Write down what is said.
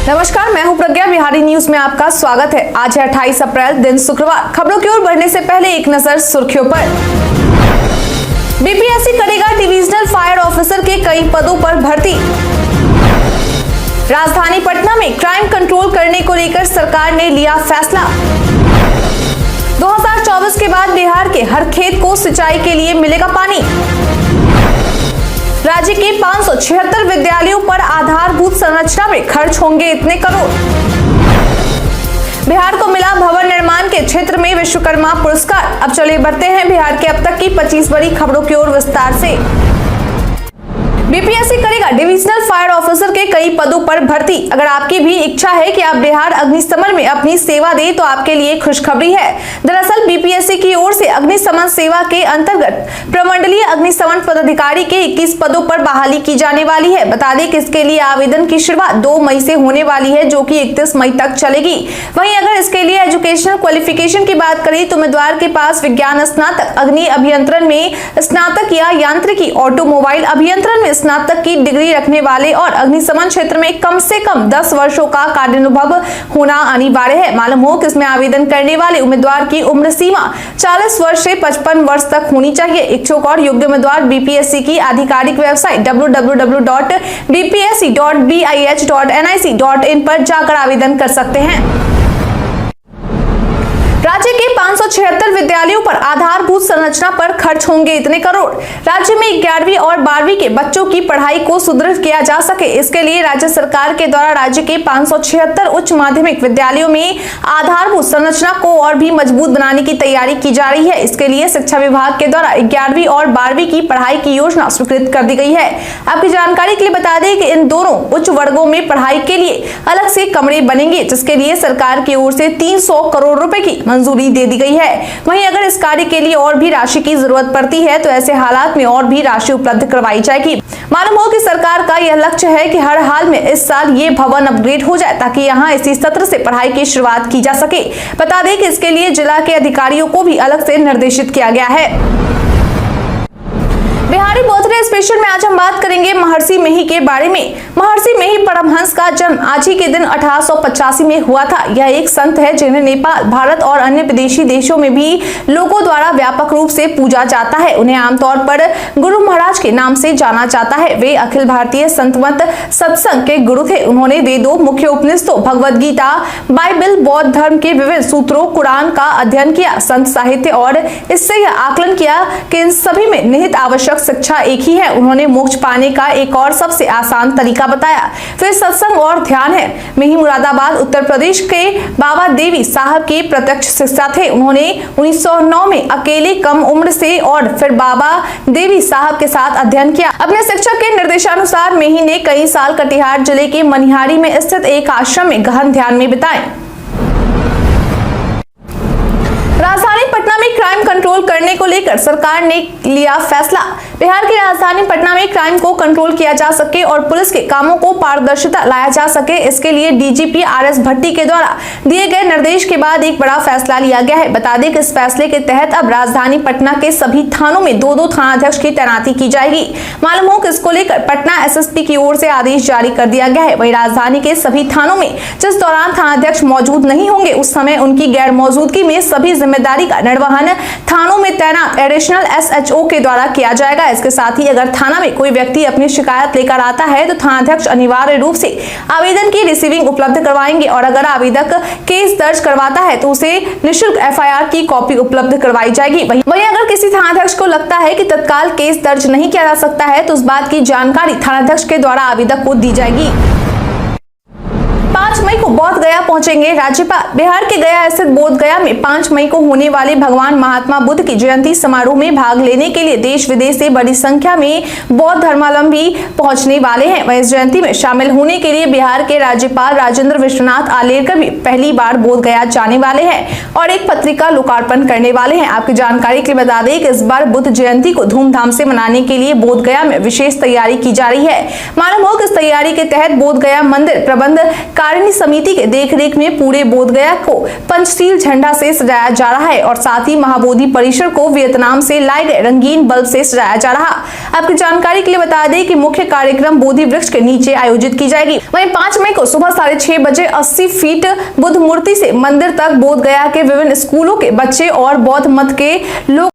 नमस्कार, मैं हूं प्रज्ञा। बिहारी न्यूज में आपका स्वागत है। आज है 28 अप्रैल, दिन शुक्रवार। खबरों की ओर बढ़ने से पहले एक नजर सुर्खियों पर। बीपीएससी करेगा डिविजनल फायर ऑफिसर के कई पदों पर भर्ती। राजधानी पटना में क्राइम कंट्रोल करने को लेकर सरकार ने लिया फैसला। 2024 के बाद बिहार के हर खेत को सिंचाई के लिए मिलेगा पानी। राज्य के 576 विद्यालयों पर आधारभूत संरचना में खर्च होंगे इतने करोड़। बिहार को मिला भवन निर्माण के क्षेत्र में विश्वकर्मा पुरस्कार। अब चलिए बढ़ते हैं बिहार के अब तक की 25 बड़ी खबरों की ओर विस्तार से। बीपीएससी करेगा डिविजनल फायर ऑफिसर के कई पदों पर भर्ती। अगर आपकी भी इच्छा है कि आप बिहार अग्निशमन में अपनी सेवा दें तो आपके लिए खुशखबरी है। दरअसल बीपीएससी की ओर से अग्निशमन सेवा के अंतर्गत प्रमंडलीय अग्निशमन पदाधिकारी के 21 पदों पर बहाली की जाने वाली है। बता दें कि इसके लिए आवेदन की शुरुआत 2 मई से होने वाली है, जो कि 31 मई तक चलेगी। वहीं अगर इसके लिए एजुकेशनल क्वालिफिकेशन की बात करें तो उम्मीदवार के पास विज्ञान स्नातक, अग्नि अभियंत्रण में स्नातक या यांत्रिकी, ऑटोमोबाइल अभियंत्रण में स्नातक की डिग्री रखने वाले और अग्निशमन क्षेत्र में कम से कम 10 वर्षों का कार्यानुभव होना अनिवार्य है। मालूम हो कि इसमें आवेदन करने वाले उम्मीदवार की उम्र सीमा 40 वर्ष से 55 वर्ष तक होनी चाहिए। इच्छुक और योग्य उम्मीदवार बीपीएससी की आधिकारिक वेबसाइट www.bpsc.bih.nic.in पर जाकर आवेदन कर सकते हैं। राज्य के 576 विद्यालयों पर आधारभूत संरचना पर खर्च होंगे इतने करोड़। राज्य में 11वीं और 12वीं के बच्चों की पढ़ाई को सुदृढ़ किया जा सके, इसके लिए राज्य सरकार के द्वारा राज्य के 576 उच्च माध्यमिक विद्यालयों में आधारभूत संरचना को और भी मजबूत बनाने की तैयारी की जा रही है। इसके लिए शिक्षा विभाग के द्वारा 11वीं और 12वीं की पढ़ाई की योजना स्वीकृत कर दी गई है। आपकी जानकारी के लिए बता दें कि इन दोनों उच्च वर्गों में पढ़ाई के लिए अलग से कमरे बनेंगे, जिसके लिए सरकार की ओर से 300 करोड़ रुपए की मंजूरी दे दी गई है। वहीं अगर इस कार्य के लिए और भी राशि की जरूरत पड़ती है तो ऐसे हालात में और भी राशि उपलब्ध करवाई जाएगी। मालूम हो कि सरकार का यह लक्ष्य है कि हर हाल में इस साल ये भवन अपग्रेड हो जाए, ताकि यहां इसी सत्र से पढ़ाई की शुरुआत की जा सके। बता दें कि इसके लिए जिला के अधिकारियों को भी अलग से निर्देशित किया गया है। बिहारी बर्थडे स्पेशल में आज हम बात करेंगे महर्षि मेही के बारे में। महर्षि मेही परमहंस का जन्म आज ही के दिन 1885 में हुआ था। यह एक संत है जिन्हें नेपाल, भारत और अन्य विदेशी देशों में भी लोगों द्वारा व्यापक रूप से पूजा जाता है। उन्हें आमतौर पर गुरु महाराज के नाम से जाना जाता है। वे अखिल भारतीय संत मत सत्संग के गुरु थे। उन्होंने वेदों, मुख्य उपनिषदों, भगवद गीता, बाइबल, बौद्ध धर्म के विविध सूत्रों, कुरान का अध्ययन किया, संत साहित्य और इससे यह आकलन किया कि इन सभी में निहित आवश्यक शिक्षा एक ही है। उन्होंने मोक्ष पाने का एक और सबसे आसान तरीका बताया, फिर सत्संग और ध्यान है। मेही मुरादाबाद उत्तर प्रदेश के बाबा देवी साहब के प्रत्यक्ष शिष्य थे। उन्होंने 1909 में अकेले कम उम्र से और फिर बाबा देवी साहब के साथ अध्ययन किया। अपने शिक्षक के निर्देशानुसार मेही ने कई साल कटिहार जिले के मनिहारी में स्थित एक आश्रम में गहन ध्यान में बिताए। राजधानी पटना में क्राइम कंट्रोल करने को लेकर सरकार ने लिया फैसला। बिहार की राजधानी पटना में क्राइम को कंट्रोल किया जा सके और पुलिस के कामों को पारदर्शिता लाया जा सके, इसके लिए डीजीपी आरएस भट्टी के द्वारा दिए गए निर्देश के बाद एक बड़ा फैसला लिया गया है। बता दें कि इस फैसले के तहत अब राजधानी पटना के सभी थानों में 2-2 थानाध्यक्ष की तैनाती की जाएगी। मालूम हो कि इसको लेकर पटना एसएसपी की ओर से आदेश जारी कर दिया गया है। वहीं राजधानी के सभी थानों में जिस दौरान थानाध्यक्ष मौजूद नहीं होंगे, उस समय उनकी गैर मौजूदगी में सभी जिम्मेदारी का निर्वहन थानों में तैनात एडिशनल एसएचओ के द्वारा किया जाएगा। इसके साथ ही अगर थाना में कोई व्यक्ति अपनी शिकायत लेकर आता है तो थानाध्यक्ष अनिवार्य रूप से आवेदन की रिसीविंग उपलब्ध करवाएंगे और अगर आवेदक केस दर्ज करवाता है तो उसे निःशुल्क एफआईआर की कॉपी उपलब्ध करवाई जाएगी। वहीं अगर किसी थानाध्यक्ष को लगता है कि तत्काल केस दर्ज नहीं किया जा सकता है तो उस बात की जानकारी थानाध्यक्ष के द्वारा आवेदक को दी जाएगी। 5 मई को बोध गया पहुंचेंगे राज्यपाल। बिहार के गया स्थित बोध गया में 5 मई को होने वाले भगवान महात्मा बुद्ध की जयंती समारोह में भाग लेने के लिए देश विदेश से बड़ी संख्या में बौद्ध धर्मावलंबी पहुंचने वाले हैं। वहीं इस जयंती में शामिल होने के लिए बिहार के राज्यपाल राजेंद्र विश्वनाथ आलेकर भी पहली बार बोध गया जाने वाले हैं और एक पत्रिका लोकार्पण करने वाले हैं। आपकी जानकारी के लिए बता दें कि इस बार बुद्ध जयंती को धूमधाम से मनाने के लिए बोध गया में विशेष तैयारी की जा रही है। मालूम हो कि इस तैयारी के तहत बोध गया मंदिर प्रबंध कारिणी समिति के देखरेख में पूरे बोधगया को पंचशील झंडा से सजाया जा रहा है और साथ ही महाबोधि परिसर को वियतनाम से लाए गए रंगीन बल्ब से सजाया जा रहा। आपकी जानकारी के लिए बता दें कि मुख्य कार्यक्रम बोधि वृक्ष के नीचे आयोजित की जाएगी। वहीं 5 मई को सुबह 6:30 बजे 80 फीट बुद्ध मूर्ति से मंदिर तक बोधगया के विभिन्न स्कूलों के बच्चे और बौद्ध मत के लोग